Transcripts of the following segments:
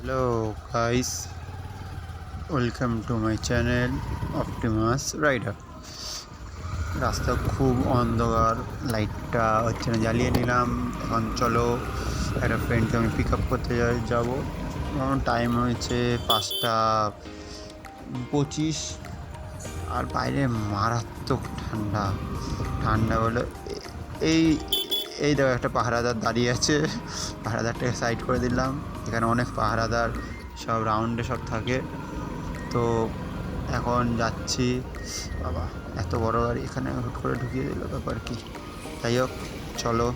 Hello guys, welcome to my channel optimus rider. রাস্তা খুব অন্ধকার, লাইটটা হচ্ছে না, জ্বালিয়ে নিলাম। এখন চলো, একটা ফ্রেন্ডকে আমি পিক আপ করতে যাবো। টাইম হয়েছে 5:25, আর বাইরে মারাত্মক ঠান্ডা। ঠান্ডা বলে এই এই দেখো, একটা পাহারাদার দাঁড়িয়ে আছে। পাহারাদারটাকে সাইড করে দিলাম। এখানে অনেক পাহারাদার সব রাউন্ডে সব থাকে। তো এখন যাচ্ছি। বাবা, এত বড় গাড়ি এখানে হুট করে ঢুকিয়ে দিল, ব্যাপার কি? যাই হোক, চলো।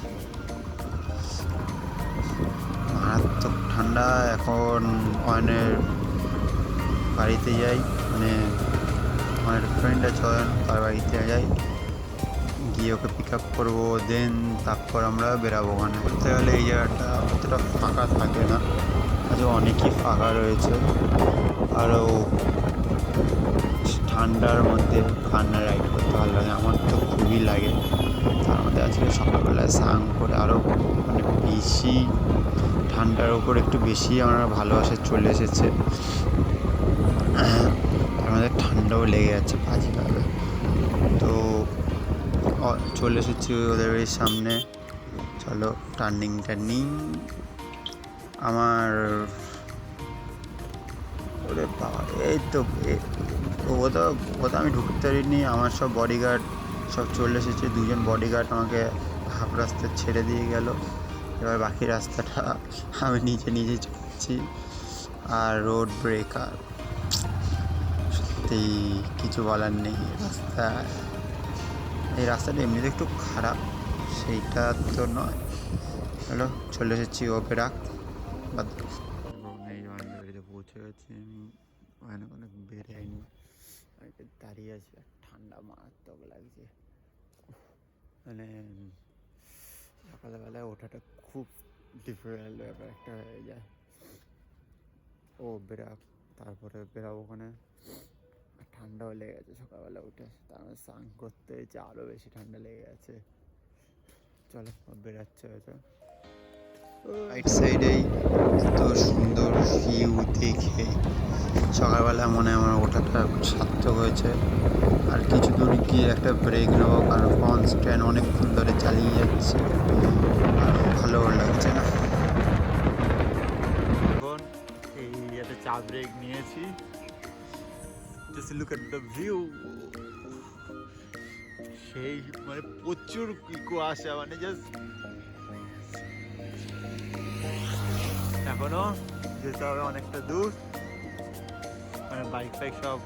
মারাত্মক ঠান্ডা। এখন অয়নের বাড়িতে যাই, মানে আমার ফ্রেন্ড আছে অয়ন, তার বাড়িতে যাই, গিয়ে ওকে পিক আপ করবো। তারপর আমরা বেরাবো। ওখানে বলতে গেলে এই জায়গাটা অতটা ফাঁকা থাকে না, আজও অনেকই ফাঁকা রয়েছে। আরও ঠান্ডার মধ্যে ঠান্ডা রাইড করতে ভালো লাগে, আমার তো খুবই লাগে। তার মধ্যে আজকে সকালবেলায় স্নান করে আরও মানে বেশি ঠান্ডার ওপর একটু বেশি আমার ভালোবাসা চলে এসেছে। আমাদের ঠান্ডাও লেগে যাচ্ছে বাজেভাবে। তো চলে এসেছি ওদের বাড়ির সামনে। চলো, টার্নিং আমার ওরে বাবা, এই তো ওটা আমি ঢুকতে পারিনি। আমার সব বডিগার্ড সব চলে এসেছে। দুজন বডিগার্ড আমাকে হাফ রাস্তা ছেড়ে দিয়ে গেল। এবার বাকি রাস্তাটা আমি নিজে চলছি। আর রোড ব্রেকার, সত্যি কিছু বলার নেই। এই রাস্তাটা এমনিতে একটু খারাপ, সেইটা তো নয়। হ্যালো, চলে এসেছি ওপেরাক। এবং এই বাড়িতে পৌঁছে গেছি আমি। ওখানে অনেক বেড়াইনি, দাঁড়িয়ে আছি আর ঠান্ডা মারাত্মক লাগছে। মানে সকালবেলায় ওঠাটা খুব ডিফিকাল্ট ব্যাপার একটা হয়ে যায়। তারপরে বেরাবো ওখানে। ঠান্ডাও লেগে গেছে সকালবেলা উঠে, তার মধ্যে স্নান করতে হয়েছে, আরও বেশি ঠান্ডা লেগে গেছে। চলো, বেরাচ্ছে হয়তো। রাইট সাইডেই এত সুন্দর ভিউ দেখে সকালবেলা মনে হয় আমার ওঠাটা সার্থক হয়েছে। আর কিছু দূর গিয়ে একটা ব্রেক নেবো, কারণ কনস্ট্যান্ট অনেকক্ষণ ধরে চালিয়ে যাচ্ছে আর ভালো লাগছে না। এখন এই একটা চা ব্রেক নিয়েছি। Just look at the view. সেই মানে প্রচুর কুয়াশা, মানে জাস্ট এখনো যেতে হবে অনেকটা দূর। মানে বাইক সব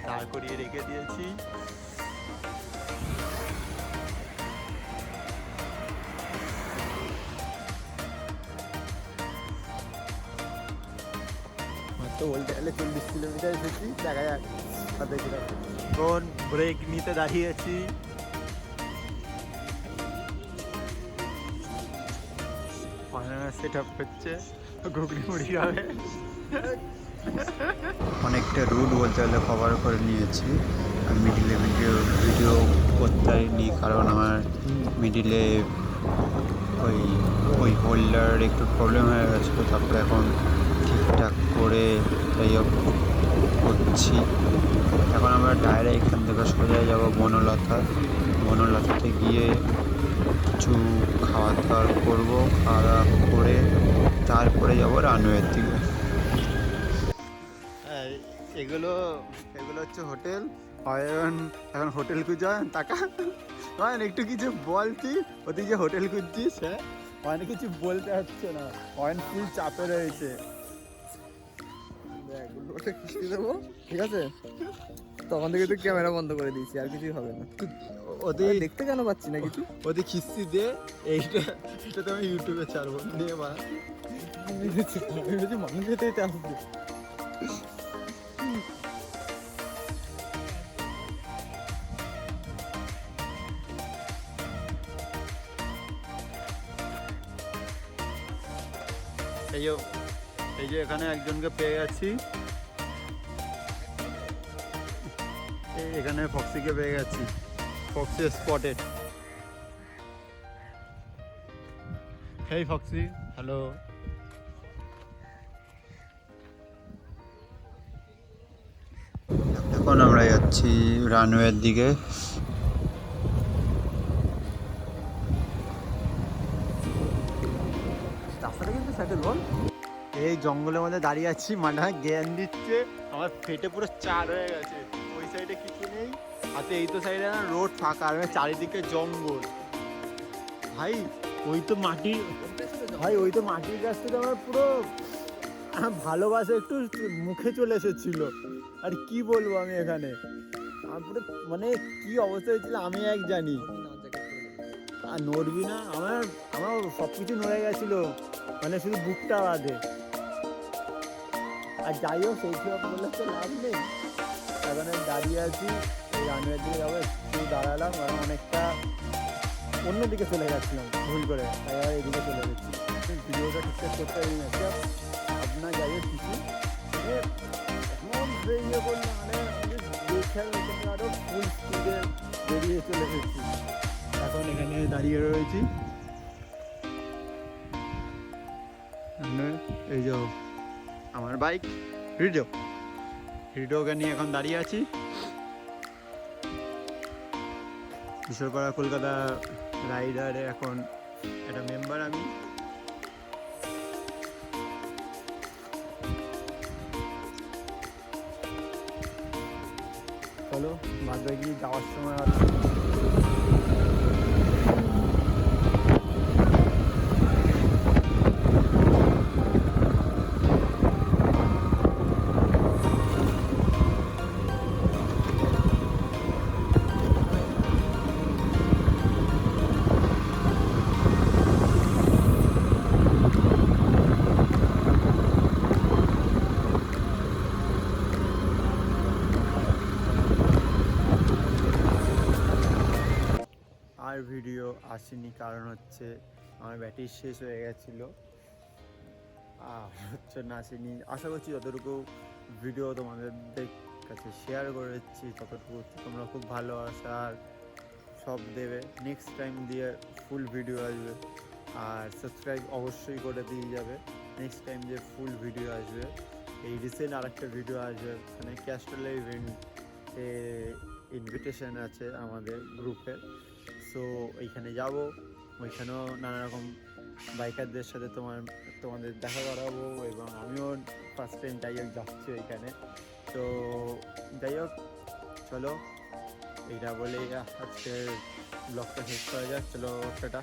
দাঁড় করিয়ে রেখে দিয়েছি। তো বলতে গেলে 40 কিলোমিটার এসেছি, দেখা যাক কত কিলোমিটার। কোন ব্রেক নিতে দাঁড়িয়েছি। সেট আপ হচ্ছে, ঘুগনি মুড়ি হবে। অনেকটা রুট বলতে গেলে কভার করে নিয়েছি। আমি মিডিলে ভিডিও করতে পারিনি, কারণ আমার মিডিলে ওই ওই হোল্ডার একটু প্রবলেম হয়ে গেছিলো। তারপরে এখন ঠিকঠাক করে যাই হোক করছি। এখন আমরা ডাইরেক্ট এখান থেকে সোজা যাবো বনলতাতে গিয়ে কিছু খাওয়া দাওয়া করবো। খাওয়া দাওয়া করে তারপরে যাবো রানওয়ের দিকে। এগুলো এগুলো হচ্ছে হোটেল। অয়ন এখন হোটেল খুঁজে, টাকা অয়ন একটু কিছু বলছি। ওদিকে হোটেল খুঁজছিস? হ্যাঁ, অয়ন কিছু বলতে হচ্ছে না, অয়ন ফুল চাপে রয়েছে। ওটা কিস্তি দেবো, ঠিক আছে? তখন থেকে তো ক্যামেরা বন্ধ করে দিয়েছি, আর কিছুই হবে না। ওদের দেখতে কেন পাচ্ছি না কিছু? ওদের কিস্তি দে। এইটা তো আমি ইউটিউবে ছাড়বো, নিয়ে বা মানুষ যেতে যেতে আসবে। এই যে এখানে একজনকে পেয়ে গেছি। এখানে ফক্সিকে পেয়ে গেছি, ফক্সি স্পটেড। হেই ফক্সি, হ্যালো। এখন আমরা যাচ্ছি রানওয়ের দিকে। রাস্তাটা কিন্তু সেটেল বল। এই জঙ্গলের মধ্যে দাঁড়িয়ে আছি, মানা জ্ঞান দিচ্ছে, আমার পেটে পুরো চার হয়ে গেছে। ওই সাইডে কিছু নেই, হাতে এই তো সাইডে না রোড ফাঁকা, আর চারিদিকে জঙ্গল। ভাই ওই তো মাটি, ভাই ওই তো মাটির কাছ থেকে আমার পুরো ভালোবাসা একটু মুখে চলে এসেছিল। আর কি বলবো আমি এখানে, আমার পুরো মানে কি অবস্থা হয়েছিল আমি এক জানি। আর নড়বি না, আমার আমার সব কিছু নড়ে গেছিলো, মানে শুধু বুকটা বাদে। আর যাই হোক সেই সব বললে তো লাভ নেই, এখন আমি দাঁড়িয়ে আছি এই রানওয়ের দিকে যাবো, একটু দাঁড়ালাম, আর অনেকটা অন্যদিকে চলে যাচ্ছিলাম ভুল করে, তাই আবার এদিকে চলে যাচ্ছি। ভিডিওটা ঠিকঠাক করতে পারি না, আপনার যাই হোক কিছু এমন বেরিয়ে পড়লো, মানে দেখে আরও ফুল স্পিডে বেরিয়ে চলে এসেছি। এখন এখানে দাঁড়িয়ে রয়েছি, এই যে আমার বাইক হিডোকে নিয়ে এখন দাঁড়িয়ে আছি। কিশোরপাড়া কলকাতা রাইডারে এখন একটা মেম্বার আমি। চলো বাদ বাকি যাওয়ার সময় আর ভিডিও আসেনি, কারণ হচ্ছে আমার ব্যাটারি শেষ হয়ে গেছিলো, আর হচ্ছে না আসেনি। আশা করছি যতটুকু ভিডিও তোমাদের কাছে শেয়ার করেছি ততটুকু তোমরা খুব ভালোবাসার সব দেবে। নেক্সট টাইম দিয়ে ফুল ভিডিও আসবে, আর সাবস্ক্রাইব অবশ্যই করে দিয়ে যাবে। নেক্সট টাইম যে ফুল ভিডিও আসবে, এই রিসেন্ট আরেকটা ভিডিও আসবে, মানে ক্যাস্ট্রোলে ইভেন্টে ইনভিটেশন আছে আমাদের গ্রুপে। সো ওইখানে যাব, ওইখানেও নানা রকম বাইকারদের সাথে তোমাদের দেখা করাবো, এবং আমিও ফার্স্ট টাইম যাই হোক যাচ্ছি ওইখানে। তো যাই হোক চলো, এইটা বলেই আজকে ব্লগটা শেষ করা যাক। চলো টাটা।